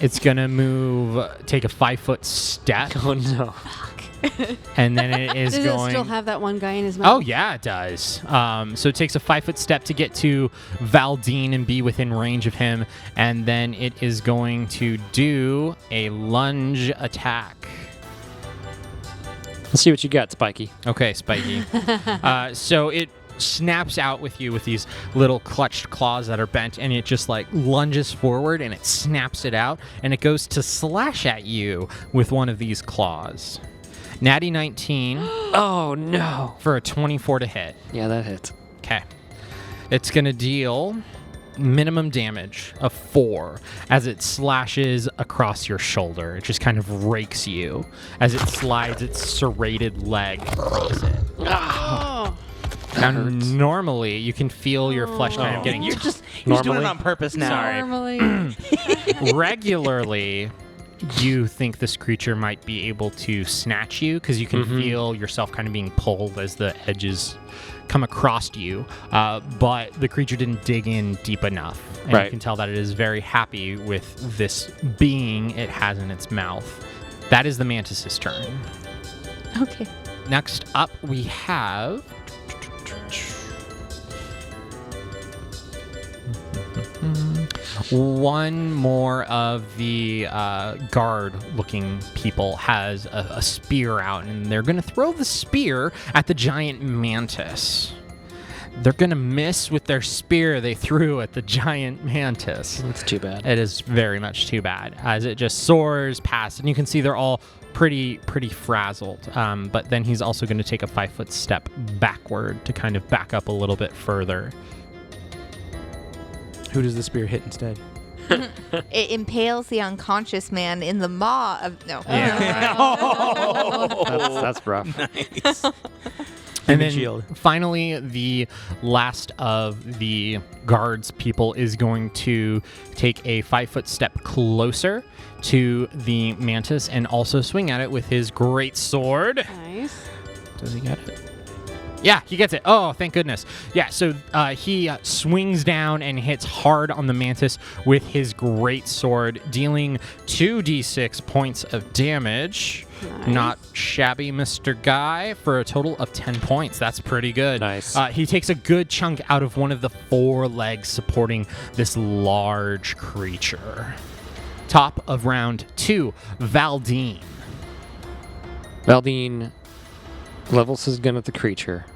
It's going to move, take a 5-foot step, Oh no. and then it is Does going... it still have that one guy in his mouth? Oh, yeah, it does. So it takes a 5-foot step to get to Valdine and be within range of him. And then it is going to do a lunge attack. Let's see what you got, Spiky. Okay, Spiky. So it snaps out with you with these little clutched claws that are bent, and it just like lunges forward and it snaps it out, and it goes to slash at you with one of these claws. Natty 19 Oh no. for a 24 to hit. Yeah, that hits. Okay. It's going to deal minimum damage of 4 as it slashes across your shoulder. It just kind of rakes you as it slides its serrated leg across it. Oh. Now, hurts. normally you can feel your flesh kind of getting You're just doing Normally? it on purpose now. Sorry. Normally. regularly. You think this creature might be able to snatch you because you can feel yourself kind of being pulled as the edges come across you, but the creature didn't dig in deep enough, and Right. you can tell that it is very happy with this being it has in its mouth. That is the Mantis's turn. Okay. Next up, we have one more of the guard-looking people has a spear out, and they're going to throw the spear at the giant mantis. They're going to miss with their spear they threw at the giant mantis. That's too bad. It is very much too bad as it just soars past, and you can see they're all pretty frazzled. But then he's also going to take a 5-foot step backward to kind of back up a little bit further. Who does the spear hit instead? It impales the unconscious man in the maw of no. That's rough. Nice. And Human then shield. finally, the last of the guards people is going to take a 5-foot step closer to the mantis and also swing at it with his great sword. Nice. Does he get it? Yeah, he gets it. Oh, thank goodness. Yeah, so he swings down and hits hard on the mantis with his great sword, dealing 2d6 points of damage. Nice. Not shabby, Mr. Guy, for a total of 10 points. That's pretty good. Nice. He takes a good chunk out of one of the 4 legs supporting this large creature. Top of round 2, Valdine. Valdine levels his gun at the creature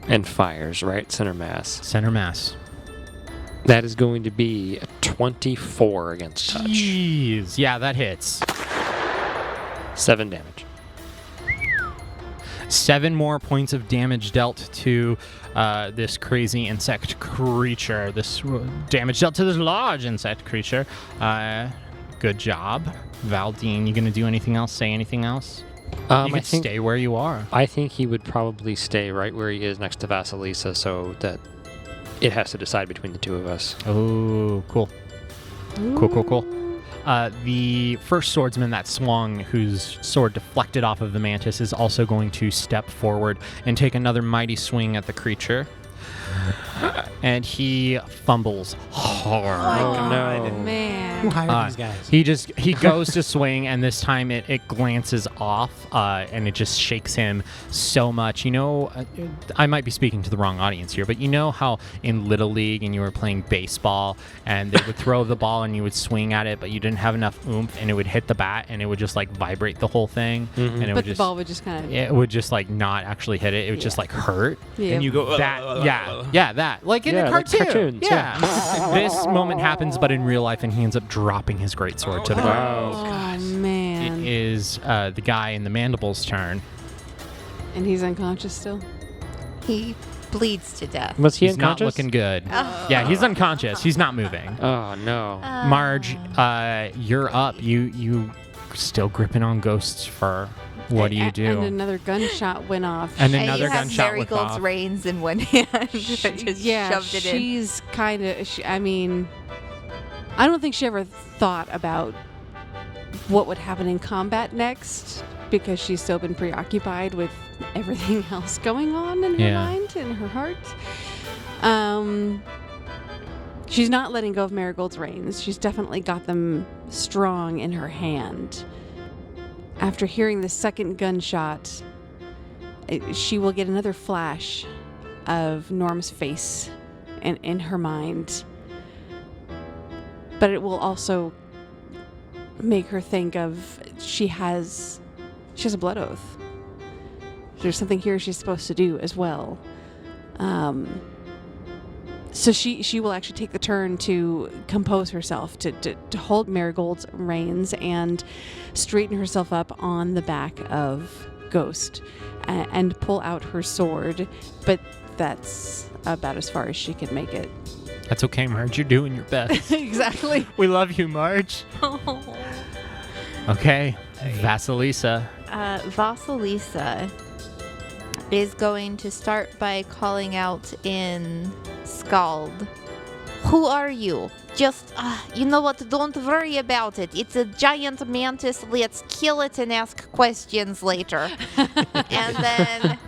and fires right center mass. Center mass. That is going to be a 24 against touch. Jeez. Yeah, that hits. 7 damage. 7 more points of damage dealt to this crazy insect creature. This damage dealt to this large insect creature. Good job. Valdine, you going to do anything else? Say anything else? You can stay where you are. I think he would probably stay right where he is next to Vasilisa so that it has to decide between the two of us. Oh, cool. Cool. The first swordsman that swung, whose sword deflected off of the Mantis, is also going to step forward and take another mighty swing at the creature. And he fumbles hard. Oh, no. man. Who hired these guys? He goes to swing, and this time it glances off, and it just shakes him so much. You know, I might be speaking to the wrong audience here, but you know how in Little League and you were playing baseball, and they would throw the ball and you would swing at it, but you didn't have enough oomph, and it would hit the bat, and it would just like vibrate the whole thing, and it But would the just ball would just kind of... it would just like not actually hit it. It would just like hurt. Yeah. And you go, That that like in Yeah, a like cartoon. cartoons, yeah. This moment happens, but in real life, and he ends up dropping his greatsword to the ground. Oh, man. It is the guy in the Mandibles' turn. And he's unconscious still? He bleeds to death. Was he He's not unconscious? looking good. Yeah, he's unconscious. He's not moving. Oh, no. Marge, you're up. You still gripping on Ghost's fur. What do you do? And another gunshot went off. And And another you have gunshot went Marigold's off. reins in one hand. Just shoved it in. She's kind of... I mean, I don't think she ever thought about what would happen in combat next because she's still been preoccupied with everything else going on in her mind and her heart. She's not letting go of Marigold's reins. She's definitely got them strong in her hand. After hearing the second gunshot, she will get another flash of Norm's face in her mind. But it will also make her think of she has a blood oath. There's something here she's supposed to do as well. So she will actually take the turn to compose herself, to hold Marigold's reins and straighten herself up on the back of Ghost and pull out her sword. But that's about as far as she can make it. That's okay, Marge. You're doing your best. Exactly. We love you, Marge. Okay, Vasilisa. Vasilisa is going to start by calling out in Scald. Who are you? Just, you know what, don't worry about it. It's a giant mantis. Let's kill it and ask questions later. And then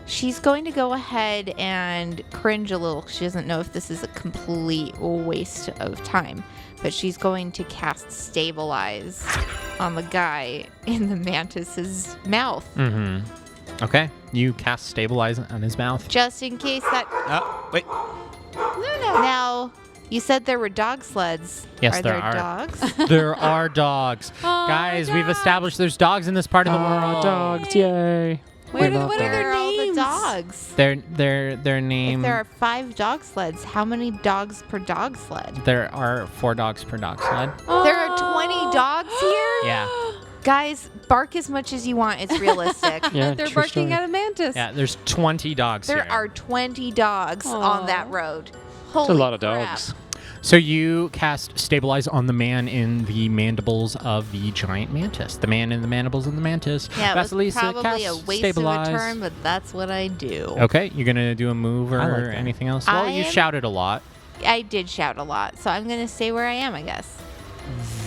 she's going to go ahead and cringe a little. She doesn't know if this is a complete waste of time. But she's going to cast Stabilize on the guy in the mantis's mouth. Mm-hmm. Okay, you cast Stabilize on his mouth. Just in case that... Wait. Now, you said there were dog sleds. Yes, are there there are. dogs? There are dogs. Guys, we've established there's dogs in this part of the world. Dogs, yay. What are Where their are all the names? dogs? Their name. If there are 5 dog sleds, how many dogs per dog sled? There are 4 dogs per dog sled. There are 20 dogs here? Yeah. Guys, bark as much as you want. It's realistic. Yeah, They're true barking story. at a mantis. Yeah, there's 20 dogs There here. are 20 dogs on that road. Holy It's a lot of crap. dogs. So you cast Stabilize on the man in the mandibles of the giant mantis. The man in the mandibles of the mantis. Yeah, it was Vasilisa probably a casts waste Stabilize. of a turn, but that's what I do. Okay, you're going to do a move or I like that. anything else? Well, you shouted a lot. I did shout a lot, so I'm going to stay where I am, I guess.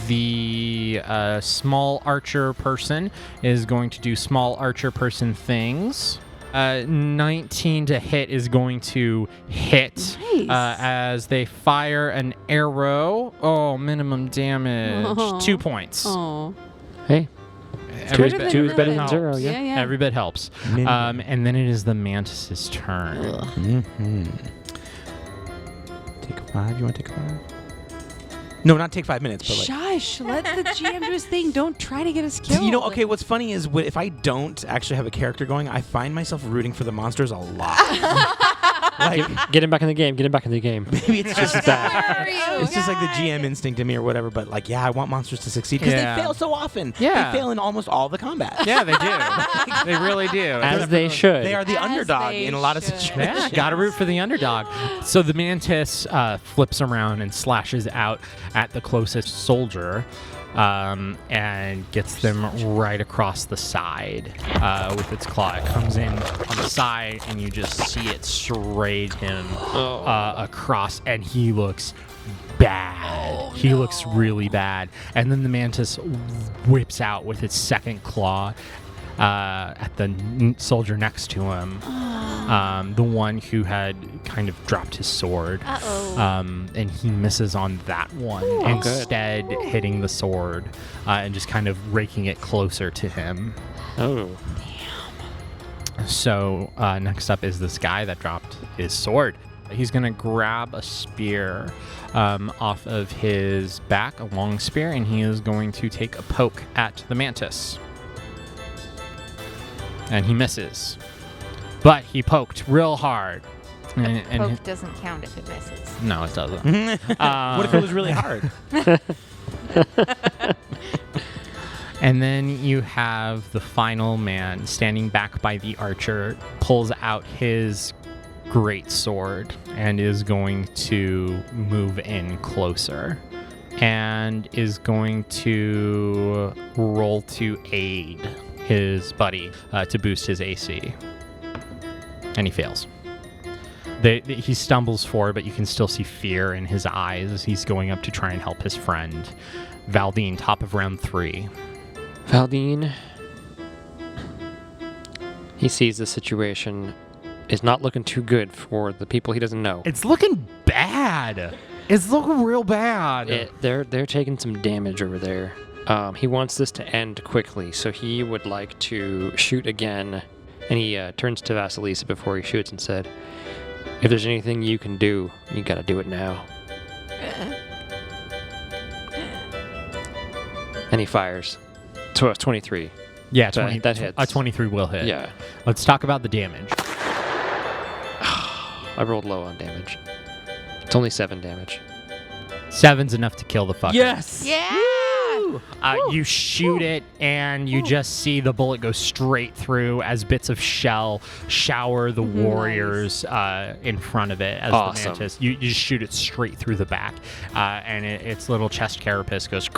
The small archer person is going to do small archer person things. 19 to hit is going to hit Nice. as they fire an arrow. Oh, minimum damage. Oh. 2 points. Oh. Hey, Every Better bit- than two is better than helps. 0, yeah. Yeah. Every bit helps. Minimum. And then it is the mantis's turn. Mm-hmm. Take a 5. You want to take a 5? No, not take 5 minutes, but like. Shush. Let the GM do his thing. Don't try to get us killed. You know, okay, what's funny is if I don't actually have a character going, I find myself rooting for the monsters a lot. Like, Get him back in the game. Get him back in the game. maybe it's just that. Where are you, It's just like the GM instinct in me or whatever, but like, yeah, I want monsters to succeed because Yeah. they fail so often. Yeah. They fail in almost all the combat. Yeah, they do. They really do. As they should. They are the As underdog they in a lot of should. situations. Yeah, gotta root for the underdog. So the Mantis flips around and slashes out at the closest soldier and gets them right across the side with its claw. It comes in on the side, and you just see it serrate him across, and he looks bad. He looks really bad. And then the Mantis whips out with its second claw at the soldier next to him, the one who had kind of dropped his sword. And he misses on that one, instead hitting the sword and just kind of raking it closer to him. Oh. So next up is this guy that dropped his sword. He's going to grab a spear off of his back, a long spear, and he is going to take a poke at the Mantis. And he misses. But he poked real hard. And Poke doesn't count if it misses. no, it doesn't. What if it was really hard? And then you have the final man standing back by the archer, pulls out his great sword and is going to move in closer and is going to roll to aid his buddy to boost his AC. And he fails. He stumbles forward, but you can still see fear in his eyes as he's going up to try and help his friend. Valdine, top of round 3. Valdine, he sees the situation is not looking too good for the people he doesn't know. It's looking bad. It's looking real bad. They're taking some damage over there. He wants this to end quickly, so he would like to shoot again. And he turns to Vasilisa before he shoots and said, "If there's anything you can do, you gotta do it now." And he fires. 23. Yeah, So 20, that hits. A 23 will hit. Yeah. Let's talk about the damage. I rolled low on damage. It's only 7 damage. 7's enough to kill the fucker. Yes. Yeah. You shoot it, and you just see the bullet go straight through as bits of shell shower the warriors in front of it as Awesome. the Mantis. You just shoot it straight through the back, and its little chest carapace goes,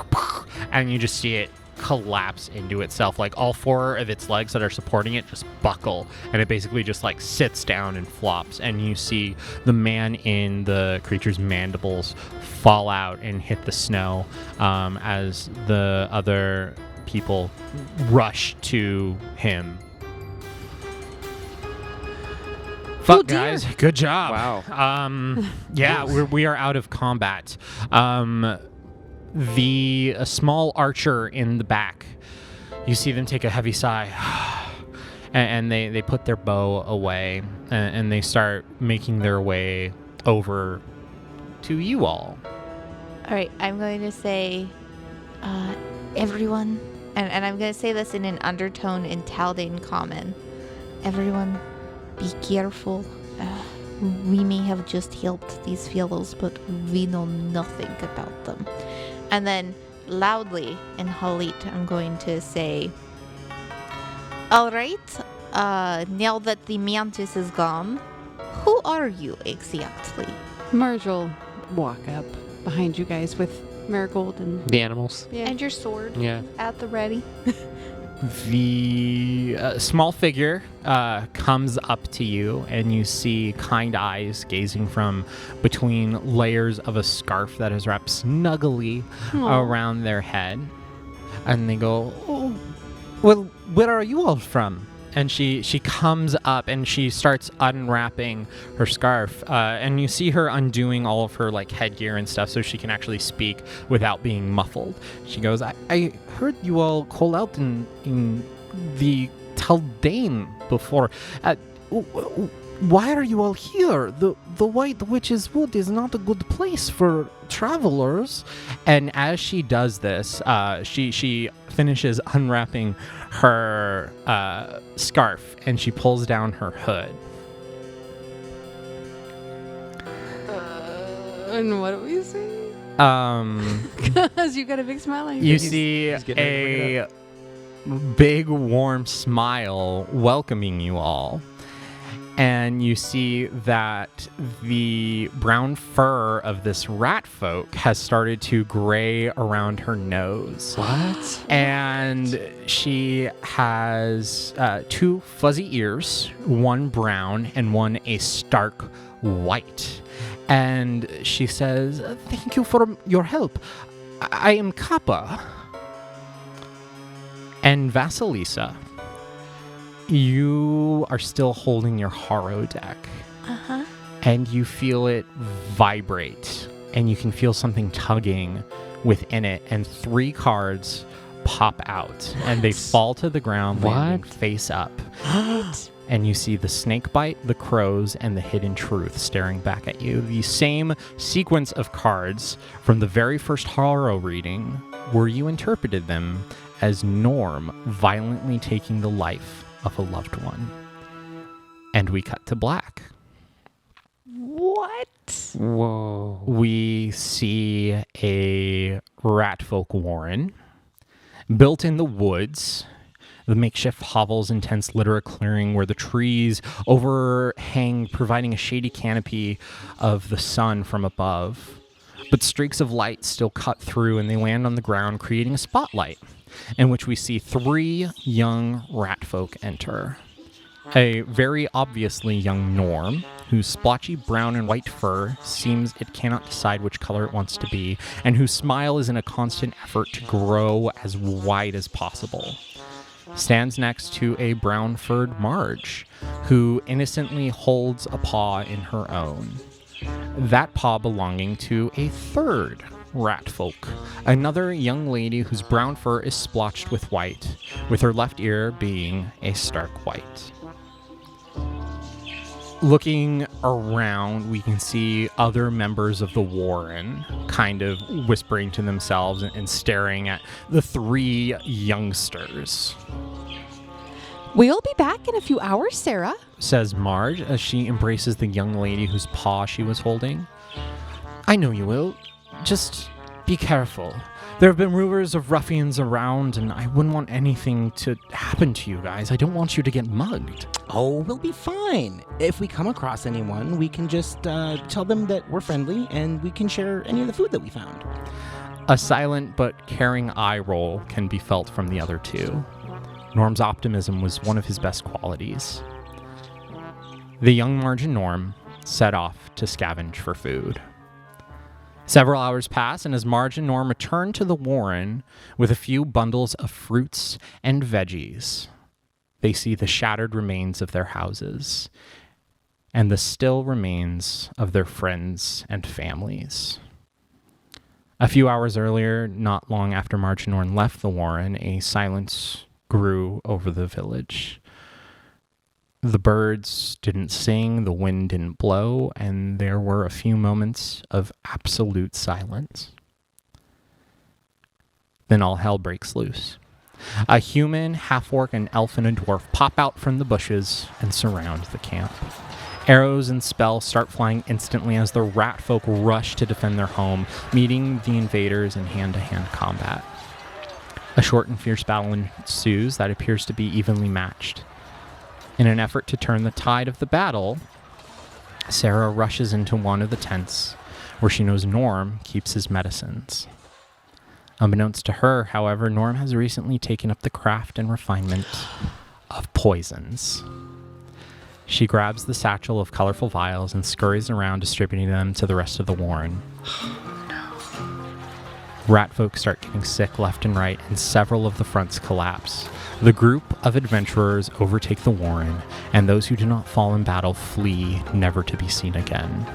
and you just see it collapse into itself. Like all 4 of its legs that are supporting it just buckle, and it basically just like sits down and flops, and you see the man in the creature's mandibles fall out and hit the snow as the other people rush to him. Fuck, guys. Good job. Wow. Yeah, we are out of combat. The small archer in the back, you see them take a heavy sigh, and they put their bow away, and they start making their way over to you all. All right, I'm going to say, everyone, and I'm going to say this in an undertone in Taldane Common. Everyone, be careful. We may have just helped these fellows, but we know nothing about them. And then loudly in Halit, I'm going to say, all right, now that the Mantis is gone, who are you exactly? Marge will walk up behind you guys with Marigold and The animals. And your sword Yeah. at the ready. The small figure comes up to you, and you see kind eyes gazing from between layers of a scarf that is wrapped snugly around their head. And they go, "Oh, well, where are you all from?" And she comes up and she starts unwrapping her scarf, and you see her undoing all of her like headgear and stuff so she can actually speak without being muffled. She goes, I heard you all call out in the Taldane before. Why are you all here? The White Witch's Wood is not a good place for travelers. And as she does this, she finishes unwrapping her scarf, and she pulls down her hood. And what do we see? Um, Because you got a big smile on your you face. see he's getting ready to a big warm smile welcoming you all. And you see that the brown fur of this rat folk has started to gray around her nose. What? And she has 2 fuzzy ears, one brown and one a stark white. And she says, "Thank you for your help. I am Kappa." And Vasilisa, you are still holding your Haro deck. Uh-huh. And you feel it vibrate. And you can feel something tugging within it. And 3 cards pop out. And they fall to the ground, landing face up. And you see the snakebite, the crows, and the hidden truth staring back at you. The same sequence of cards from the very first Haro reading, where you interpreted them as Norm violently taking the life of a loved one. And we cut to black. What? Whoa. We see a ratfolk warren built in the woods. The makeshift hovels and tents litter a clearing where the trees overhang, providing a shady canopy of the sun from above. But streaks of light still cut through, and they land on the ground, creating a spotlight, in which we see 3 young ratfolk enter. A very obviously young Norm, whose splotchy brown and white fur seems it cannot decide which color it wants to be, and whose smile is in a constant effort to grow as wide as possible. Stands next to a brown-furred Marge, who innocently holds a paw in her own. That paw belonging to a 3rd ratfolk, another young lady whose brown fur is splotched with white, with her left ear being a stark white. Looking around, we can see other members of the Warren kind of whispering to themselves and staring at the 3 youngsters. We'll be back in a few hours, Sarah. Says Marge as she embraces the young lady whose paw she was holding. I know you will. Just be careful. There have been rumors of ruffians around, and I wouldn't want anything to happen to you guys. I don't want you to get mugged. Oh, we'll be fine. If we come across anyone, we can just tell them that we're friendly and we can share any of the food that we found. A silent but caring eye roll can be felt from the other 2. Norm's optimism was one of his best qualities. The young Marge and Norm set off to scavenge for food. Several hours pass, and as Marge and Norm return to the Warren with a few bundles of fruits and veggies, they see the shattered remains of their houses and the still remains of their friends and families. A few hours earlier, not long after Marge and Norm left the Warren, a silence grew over the village. The birds didn't sing, the wind didn't blow, and there were a few moments of absolute silence. Then all hell breaks loose. A human, half-orc, an elf, and a dwarf pop out from the bushes and surround the camp. Arrows and spells start flying instantly as the rat folk rush to defend their home, meeting the invaders in hand-to-hand combat. A short and fierce battle ensues that appears to be evenly matched. In an effort to turn the tide of the battle, Sarah rushes into one of the tents where she knows Norm keeps his medicines. Unbeknownst to her, however, Norm has recently taken up the craft and refinement of poisons. She grabs the satchel of colorful vials and scurries around distributing them to the rest of the Warren. Rat folk start getting sick left and right, and several of the fronts collapse. The group of adventurers overtake the Warren, and those who do not fall in battle flee, never to be seen again.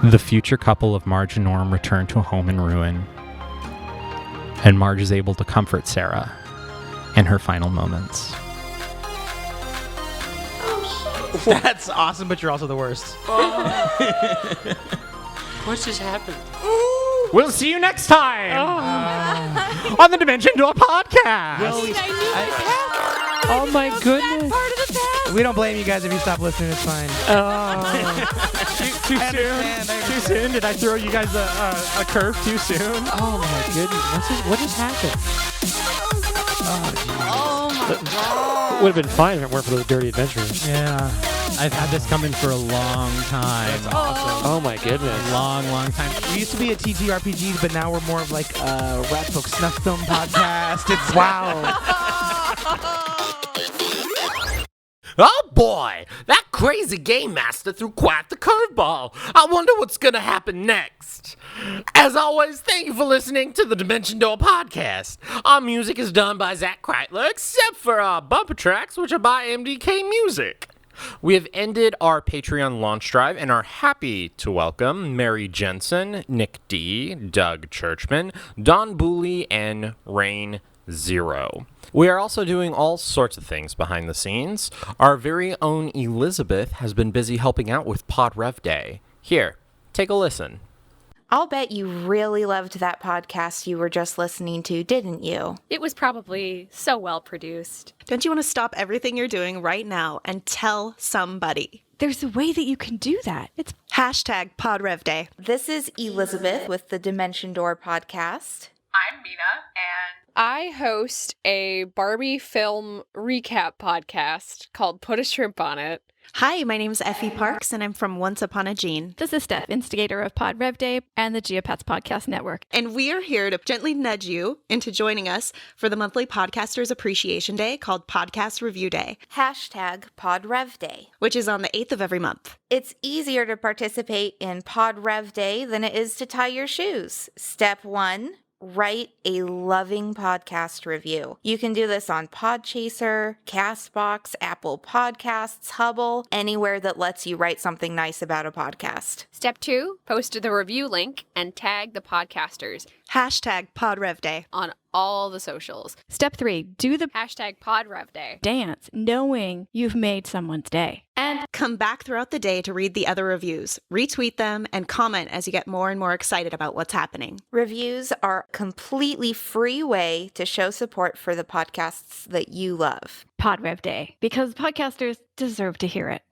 The future couple of Marge and Norm return to a home in ruin, and Marge is able to comfort Sarah in her final moments. That's awesome, but you're also the worst. What just happened? We'll see you next time on the Dimension Door Podcast. I knew it. Oh my goodness. Part of the past. We don't blame you guys if you stop listening. It's fine. Too soon? Too soon? Did I throw you guys a curve too soon? Oh my goodness! What just happened? Oh my god. Would have been fine if it weren't for those dirty adventurers. Yeah. I've had this coming for a long time. That's awesome. Oh my goodness! Long time. We used to be a TTRPG, but now we're more of like a Rat Folk Snuff Film podcast. It's wow. Oh boy, that crazy game master threw quite the curveball. I wonder what's gonna happen next. As always, thank you for listening to the Dimension Door podcast. Our music is done by Zac Kreitler, except for our bumper tracks, which are by MDK Music. We have ended our Patreon launch drive and are happy to welcome Mary Jensen, Nick D, Doug Churchman, Don Booley, and Rain Zero. We are also doing all sorts of things behind the scenes. Our very own Elizabeth has been busy helping out with Pod Rev Day. Here, take a listen. I'll bet you really loved that podcast you were just listening to, didn't you? It was probably so well produced. Don't you want to stop everything you're doing right now and tell somebody? There's a way that you can do that. It's Hashtag PodRevDay. This is Elizabeth with the Dimension Door podcast. I'm Mina, and I host a Barbie film recap podcast called Put a Shrimp on It. Hi, my name's Effie Parks, and I'm from Once Upon a Gene. This is Steph, instigator of Pod Rev Day and the Geopats Podcast Network. And we are here to gently nudge you into joining us for the monthly Podcasters Appreciation Day called Podcast Review Day, Hashtag PodRevDay. which is on the 8th of every month. It's easier to participate in Pod Rev Day than it is to tie your shoes. Step 1. Write a loving podcast review. You can do this on Podchaser, Castbox, Apple Podcasts, Hubble, anywhere that lets you write something nice about a podcast. Step 2, post the review link and tag the podcasters Hashtag PodRevDay. on all the socials. Step 3, do the Hashtag PodRevDay. dance, knowing you've made someone's day. And come back throughout the day to read the other reviews, retweet them, and comment as you get more and more excited about what's happening. Reviews are a completely free way to show support for the podcasts that you love. Pod Rev Day, because podcasters deserve to hear it.